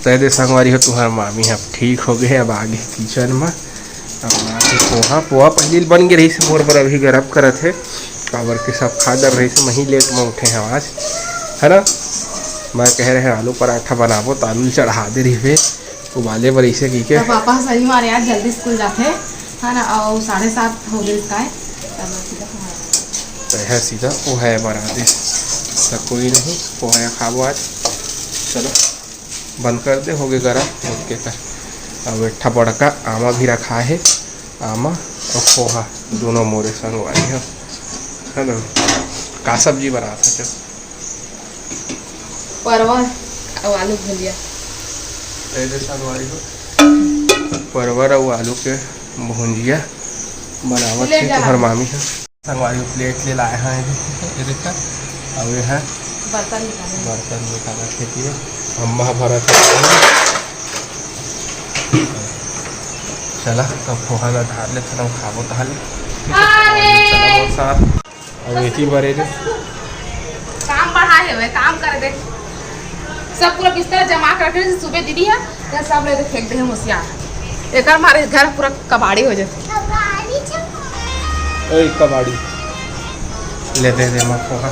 दे संगवारी हो तुम्हार मामी अब ठीक हो गए। अब आगे किचन में अपना पोहा पोहा पहले बन गए रही से मोर पर अभी गरम करत है काबर के सब खा डर रही से वहीं लेट में उठे हैं आज है ना। मैं कह रहे हैं आलू पराठा बनाबो तो आलू चढ़ा दे रही है उबाले पर ऐसे की के पापा सही मारे यार जल्दी स्कूल जाते है ना और 7:30 हो गए इसका तो है सीधा पोहा बना दे तो कोई नहीं पोहा खाबो आज। चलो बंद कर दे हो गए गरम ओके कर। अब इट्ठा बड़का आमा भी रखा है आमा और पोहा दोनों मोरे संगवारी है ना। का सब्जी बना था जो परवल और आलू भुजिया संगवारी हो परवल और आलू के भुजिया बनावत है तुम्हार मामी है संगवारी प्लेट ले लाए हैं ये देखा। अब ये है बर्तन निकाला खेती है अम्मा भरत चला तो पोहा ला ढाल ले थोड़ा खाबो तहल अब एती बरे दे काम बढ़ा है वे काम कर दे सब पूरा बिस्तर जमा करके सुबह दीदी है तो सब ले फेंक दे होशियार एक हमारे घर पूरा कबाड़ी हो जाते ओए कबाड़ी ले दे मां पोहा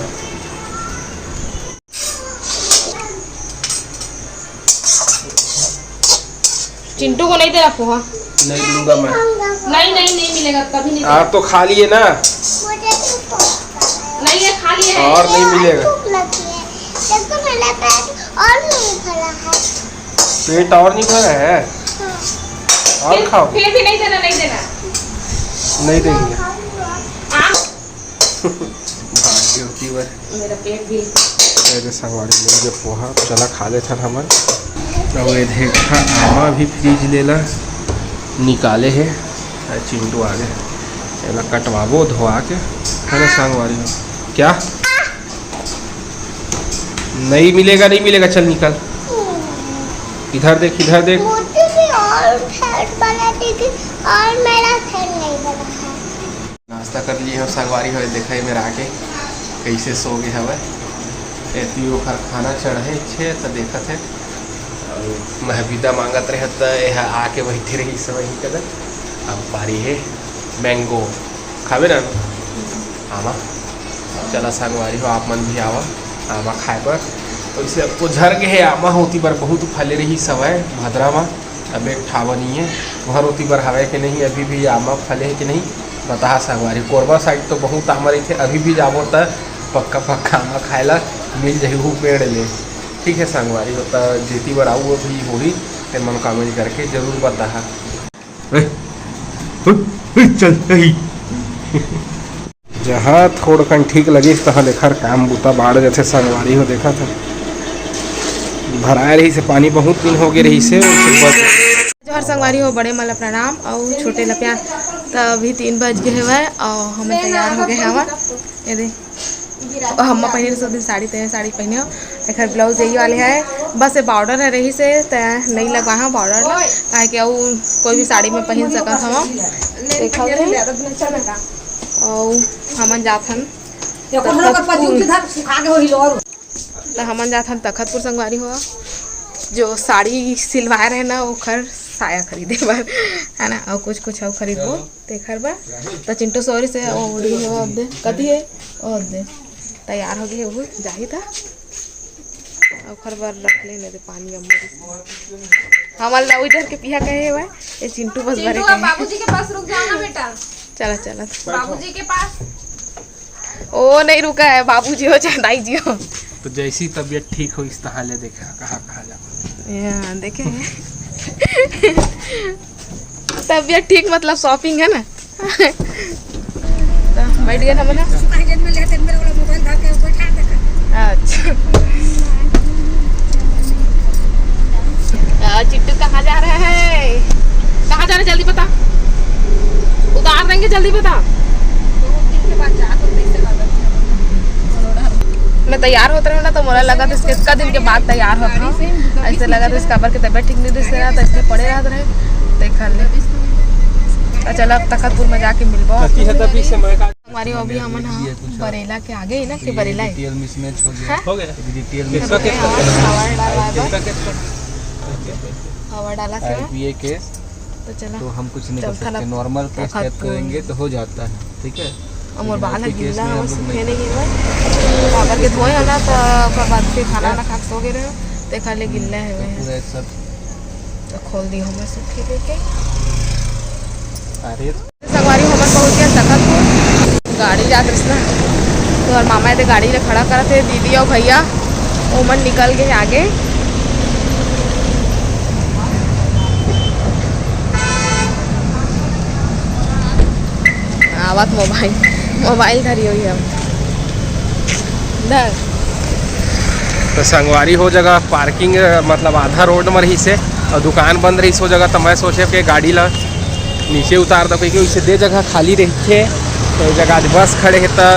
चिंटू को नहीं दे रहा पोहा नहीं दूंगा मैं नहीं मिलेगा कभी नहीं आप तो खा लिए ना नहीं है खा लिए और नहीं मिलेगा पेट और नहीं भरा है और खाओ फिर भी नहीं देना नहीं देंगे भाग्य होती बार मेरा पेट भी मेरे संगवारी मुझे पोहा चला खा ले था हमन। अब ये देखा आमा भी फ्रिज लेला निकाले है चिंटू आगे एला कटवाबो धोआ के है ना संगवारी हो क्या नहीं मिलेगा चल निकल इधर देख और मेरा नहीं बना है। नाश्ता कर लिए हो संगवारी हो देखा मेरा आके कैसे सो गए हवे एती ओखर खाना चढ़े छे तो देखत है महबीदा मांगत रहे तो यह आके बैठे रही सब वही कदर। अब बारी है मैंगो खावे ना आमा चला संगवारी हो आप मन भी आवा आमा खाए पर वैसे अब तो झर के है आमा होती बार बहुत फले रही सवय भद्रा में अब एक ठावा नहीं है घर होती बार हवा कि नहीं अभी भी आमा फले है कि नहीं बता संगवारी। कोरबा साइड तो बहुत आमा रही थे अभी भी जाबो तो पक्का आमा खाएला मिल जाही वो पेड़ ले ठीक है संगवारी होता जेती बार आऊ भी होली ते मन कमेंट करके जरूर बता। चल जहाँ थोड़ा ठीक लगे तहाँ लेखर काम बूता बाढ़ जैसे संगवारी हो देखा था भराए रही से पानी बहुत दिन हो गए रही से जोहर संगवारी हो बड़े मला प्रणाम और छोटे लप्या तो अभी 3 बज गए हुए और हम तैयार हो गए हवा ये दे हम पहने सब दिन साड़ी पहने एक ब्लाउज यही वाले है बस ये बॉर्डर है रही से नहीं लगवा है बॉर्डर काहे कि कोई भी साड़ी में पहन सकत हम देखा और हमन जाथन तो हमन जाथन तखतपुर संगवारी हो जो साड़ी सिलवाए रहे ना ओखर साया खरीदे बर है ना और कुछ और खरीदबो तेखर बर तो चिंटू सॉरी से ओढ़ी हो अब दे कथी है और दे तैयार हो गई वो जाही था ओखर बर रख ले दे पानी अम्मा हमल ला उधर के पिया कहे हुए ये चिंटू बस भरे कहे बाबूजी के पास रुक जाओ ना बेटा चला बाबूजी के पास ओ नहीं रुका है बाबूजी हो चाहे दाई जी हो तो जैसी तबीयत ठीक हो इस तरह ले देखा कहाँ जा देखे तबीयत ठीक मतलब शॉपिंग है ना तो बैठ गए हम ना अच्छा चिट्टू कहाँ जा रहा है कहाँ जा रहे जल्दी बता उतार देंगे जल्दी बता मैं तैयार होते रहे ना तो मुझे लगा था इसके दिन के बाद तैयार होता हूँ ऐसे लगा था इसका की तबीयत ठीक नहीं दिख रहा था इसलिए पड़े रहा रहे देखा ले चलो तखतपुर में जाके मिलबो हमारी अभी हमन बरेला के आगे ही ना कि बरेला हवा डाला से IPA केस तो चला तो हम कुछ नहीं कर चौथा सकते, नॉर्मल केस टाइप करेंगे तो हो जाता है, ठीक है। और बाल बिना गिल्ला केस में हो हम लोग सूखे नहीं- नहीं गिला अगर के धोए ना तो ओकर बाद फिर खाना ना खा के सो गए रहे तो खाली गिल्ला है वे पूरा सब तो खोल दी हमें सूखे देके अरे संगवारी हमन पहुंच गया तखतपुर गाड़ी जात रही ना तो और मामा ये गाड़ी ले खड़ा करत थे दीदी और भैया ओमन निकल गए आगे आवत मोबाइल धरी हुई हम धर तो संगवारी हो जगह पार्किंग मतलब आधा रोड में रही से और दुकान बंद रही सो जगह तो मैं सोचे कि गाड़ी ला नीचे उतार दो क्योंकि उससे दे जगह खाली रही है तो जगह आज बस खड़े है तो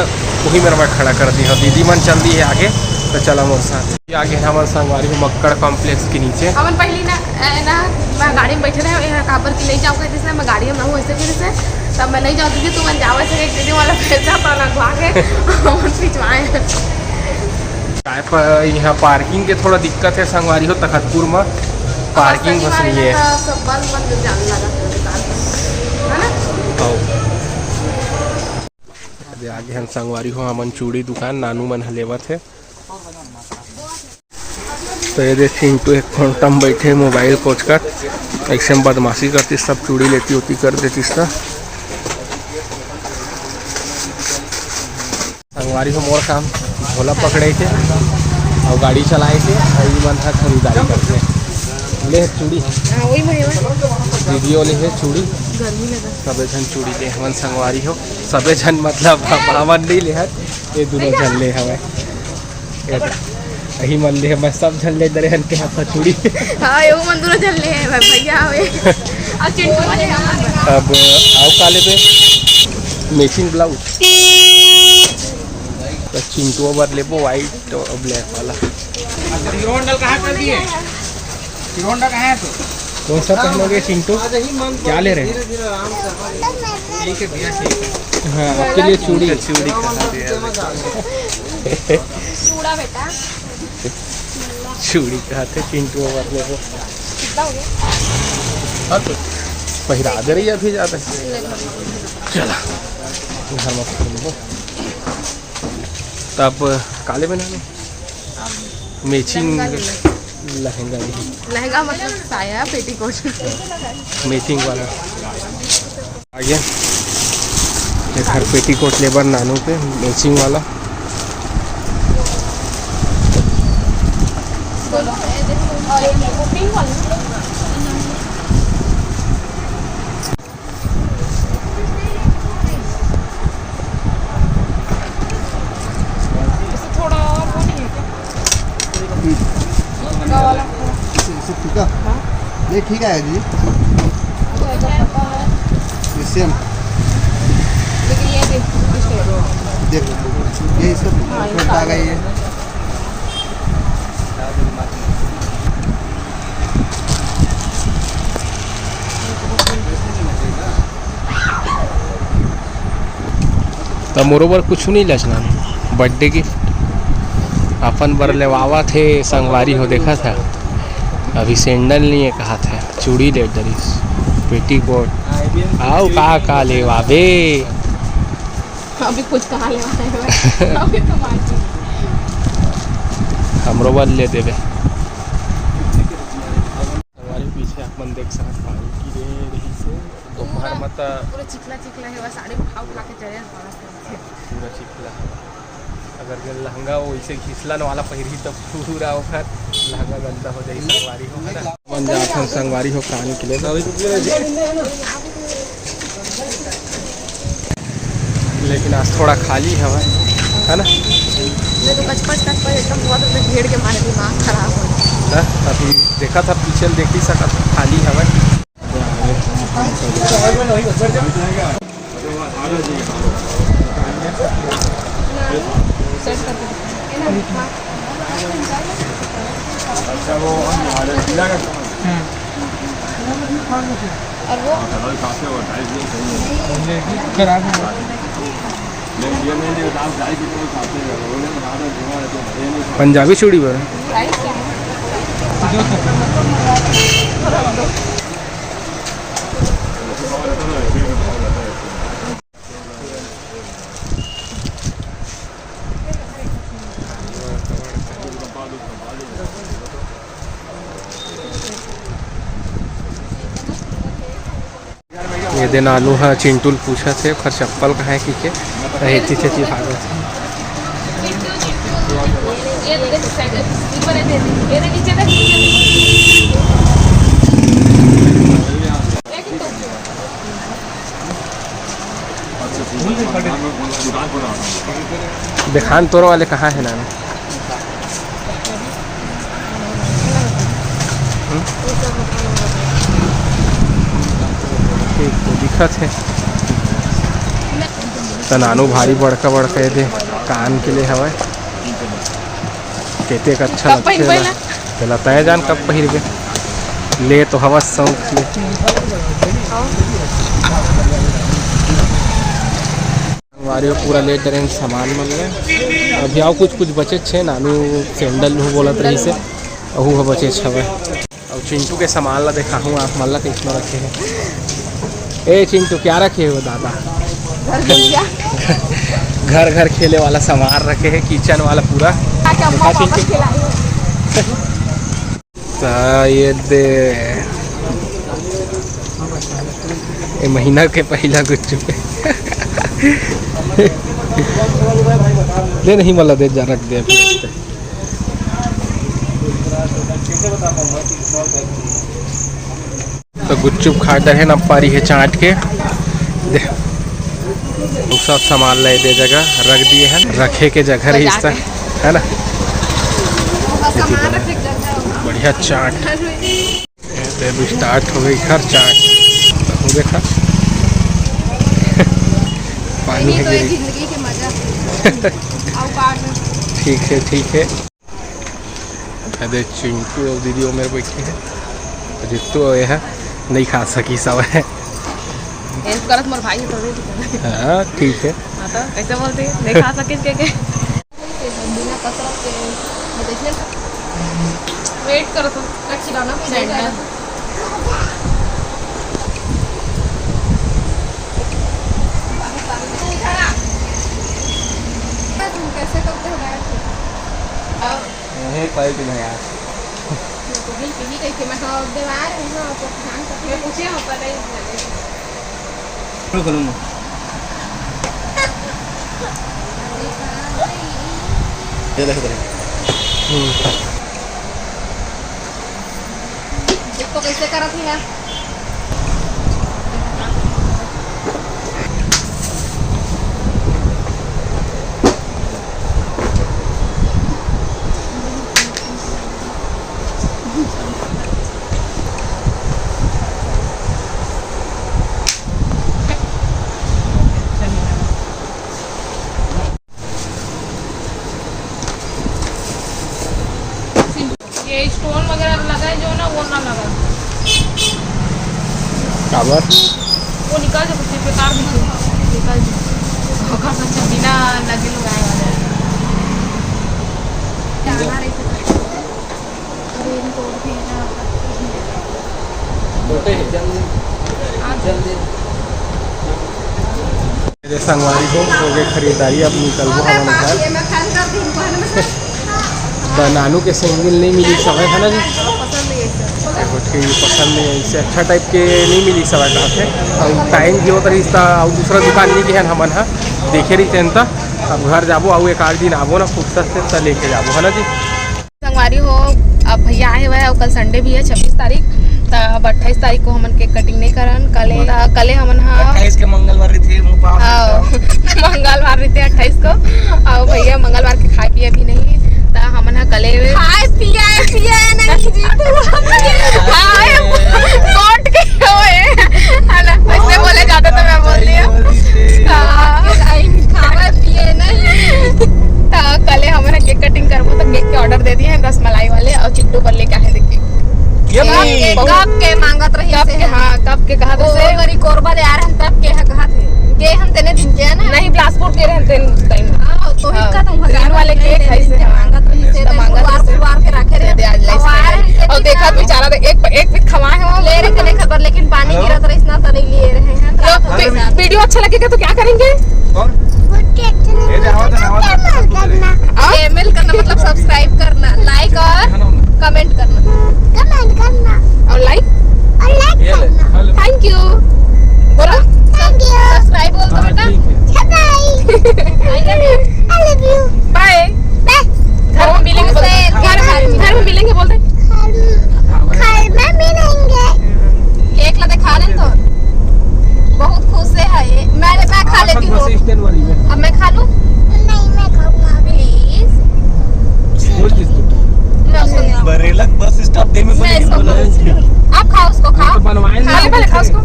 वही मेरा मैं खड़ा कर दी और दीदी मन चल दी है आगे तो चला मोर साथ आगे हमारे संगवारी मक्कड़ कॉम्प्लेक्स के नीचे हमन पहली ना मैं गाड़ी में बैठे रहे यहाँ काबर की नहीं जाऊँगा जैसे मैं गाड़ी में रहूँ ऐसे फिर से तब मैं नहीं जाऊँ दीदी तू मन जावे से एक दीदी वाला पैसा तो लगवा के हमन पिछवाए यहाँ पार्किंग के थोड़ा दिक्कत है संगवारी हो तखतपुर में पार्किंग बस नहीं है सब बंद जाने लगा दुकान है ना आगे हम संगवारी हो हमन चूड़ी दुकान नानू मन हलेवत है तो ये देख चिंटू एक घंटा में बैठे मोबाइल कोच कर ऐसे में बदमाशी करती सब चूड़ी लेती होती कर देती संगवारी हो मोर काम झोला पकड़े थे और गाड़ी चलाए थे और मन था खरीदारी करते ले चूड़ी वही वीडियो ले है चूड़ी गर्मी लगा सबे जन चूड़ी ले हमन संगवारी हो सबे जन मतलब हमन नहीं ले ये दोनों जन ले हमें यही मन ले मैं सब जन ले दरे हन के हाथ चूड़ी हाँ एगो मन दोनों चल ले भैया आवे और चिंटू वाले अब आओ काले पे मैचिंग ब्लाउज तो चिंटू बर ले वाइट और ब्लैक वाला हीरो होंडा कहाँ कर दिए, हीरो होंडा कहाँ है तो कौन सा पहनोगे चिंटू क्या ले रहे हैं ठीक है भैया ठीक है। हाँ आपके लिए चूड़ी चूड़ा बेटा चूड़ी कहते चिंटू बर ले वो कितना हो गया हाँ तो पहिरा दे रही है अभी ज़्यादा चला घर में खोलो तब काले बनाने मैचिंग लहंगा लहंगा मतलब साया पेटीकोट मैचिंग वाला आ गया एक हर पेटीकोट लेबर नानू पे मैचिंग वाला और ये पिंक वाला थोड़ा और वो नहीं है क्या वाला ठीक है ये ठीक है जी ये सेम लेकिन ये देख देख ये इसका प्रिंट आ गई है तो मोरोबर कुछ नहीं लचना बर्थडे गिफ्ट अपन बर लेवावा थे संगवारी हो देखा था अभी सैंडल नहीं है कहा था चूड़ी ले दरीस पेटीकोट आओ का लेवाबे अभी कुछ कहाँ ले अभी तो मार्केट हमरो बल ले देवे हमारे पीछे अपन देख सकते पानी की रही से दोपहर में तो पूरा चिकला चिकला है साड़ी उठा उठा के चले पूरा चिखला अगर के लहंगा वैसे घिसलन वाला पहिरी तो पूरा ओखर लहंगा गंदा हो जाई संगवारी हो ना मन जाथन संगवारी हो कान के लिए लेकिन आज थोड़ा खाली है ना मैं तो कचपच एकदम बहुत भीड़ के मारे दिमाग खराब हो ना अभी देखा था पीछे देख ही सका था खाली है और वो पंजाबी चूड़ी पर प्राइस क्या है ये दिन आलू हाँ चिंटूल पूछा थे खर चप्पल कहाँ है कि रहती थे भागत बेखान तोरो वाले कहाँ है ना ठीक तो दिखत है तो नानू भारी बड़का बड़का दे कान के लिए हवा कहते अच्छा लगता तय जान कब पहिरबे ले तो हवा शौक ले हमारे पूरा ले ट्रेन सामान मिल गए अभी आओ कुछ बचे छे नानू सैंडल बोलत रही से अहू बचे छवे और चिंटू के सामान ला देखा हूँ आप मल्ला कितना रखे हैं। ए चिंटू क्या रखे हो दादा? घर खेले वाला सामान रखे हैं किचन वाला पूरा। ये दे ये महीना के पहला कुछ ले नहीं मला दे जा रख दे तो गुच्चुप खाटर है ना पारी है चाट के दे सब सामान ले दे जगह रख दिए हैं रखे के जगह रही है ना बढ़िया चाट स्टार्ट हो गई घर चाट तो देखा पानी है जिंदगी के मजा ठीक है अरे चिंटू और दीदी मेरे बैठे हैं जितू है नहीं खा सकी सब है करत मोर भाई तो हाँ ठीक है तो कैसे बोलते हैं नहीं खा सके के बिना कसरत के देखिए वेट करो तो रख छिड़ाना सैंडल कैसे करते हो ये पाई भी नहीं यार तो भी पीनी कैसे मैं तो दीवार है ना तो ध्यान करके मैं पूछे हो पर नहीं करूँगा ये देखो इसको कैसे करत है ये स्टोन वगैरह लगा है जो ना वो ना लगा काबर वो निकाल दो कुछ बेकार निकाल दो होगा अच्छा बिना लगे लगाए वाले जाना रही रेन कोट भी ना जल्दी मेरे संगवारी को हो गए खरीदारी अब निकल वो हमारे घर तो नानू के सैंडल नहीं मिली समय है ना जी पसंद नहीं है इससे अच्छा टाइप के नहीं मिली समय कहाँ से और टाइम जो रही और दूसरा दुकान नहीं गए हमन हाँ देखे रही थे अब घर जाबो और एक आध दिन आबो ना फुर्सत से तो लेके जाबो है ना जी संगवारी हो अब भैया आए हुए हैं और कल संडे भी है 26 तारीख तो अब 28 तारीख को हमन केक कटिंग नहीं करन कल हमन हाँ 28 के मंगलवार थे मंगलवार रहते 28 को और भैया मंगलवार के खाए पिए भी नहीं तो हमन हाँ कले खाए पिए नहीं कोट के होए है ना ऐसे बोले जाता तो मैं बोल दिया खाए पिए नहीं तो कल हमन केक कटिंग करबो तो केक के ऑर्डर दे दिए हैं रसमलाई वाले और चिट्टू कर लेके आए देखिए कब के मांगत रही कब के कहा थे गरी कोरबा ले आ रहे हैं तब के कहा थे के हम तेने दिन के ना नहीं बिलासपुर के रहते टाइम तो ही का तुम हजार वाले केक ऐसे मांगत रही से मांगत बार के रखे रहे आज और देखा बेचारा एक पीस खवाए कौन ये जावा करना एमएल करना मतलब सब्सक्राइब करना, लाइक और कमेंट करना कमेंट करना और लाइक ये ले हेलो थैंक यू बोलो, थैंक यू सब्सक्राइब बोल दो बेटा, bye I love you bye. घर में मिलेंगे बोलते, घर में मिलेंगे बोलते, घर में मिलेंगे एक ला खा लें तो बहुत खुश है ये। मैं खा लेती हूँ, स्टैंड वाली में अब मैं खा लूँ नहीं मैं खाऊंगा प्लीज। बोल किस मैं उसको नहीं, बरेलक बस स्टॉप दे में मैं इसको, आप खाओ उसको, खाओ तो बनवाए खा ले, पहले खाओ उसको।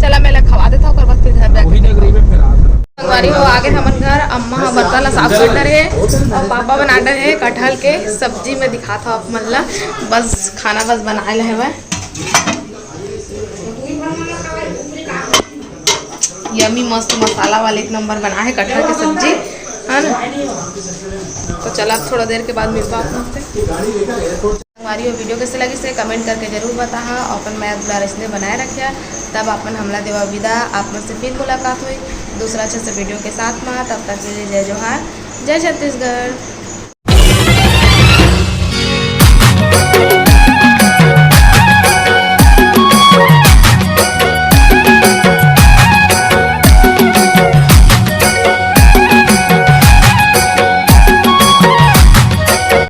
चला मैं खवा देता हूँ, कर बाद फिर घर वही जाके नगरी में फिर आता संगवारी हो आगे हमन घर। अम्मा ह बर्तन ला साफ कर रहे और पापा बना रहे कटहल के सब्जी में दिखा था आप मन ला, बस खाना बस बनाए है। यमी मस्त मसाला वाले एक नंबर बना है कटहल की सब्जी, है ना। तो चला थोड़ा देर के बाद मिलता आप लोग से। हमारी वीडियो कैसे लगी से कमेंट करके जरूर बता। अपन मैं दुलार इसने बनाए रखे, तब अपन हमला देवा विदा। आप में से फिर मुलाकात हुई दूसरा अच्छे से वीडियो के साथ में, तब तक के लिए जय जोहार, जय छत्तीसगढ़।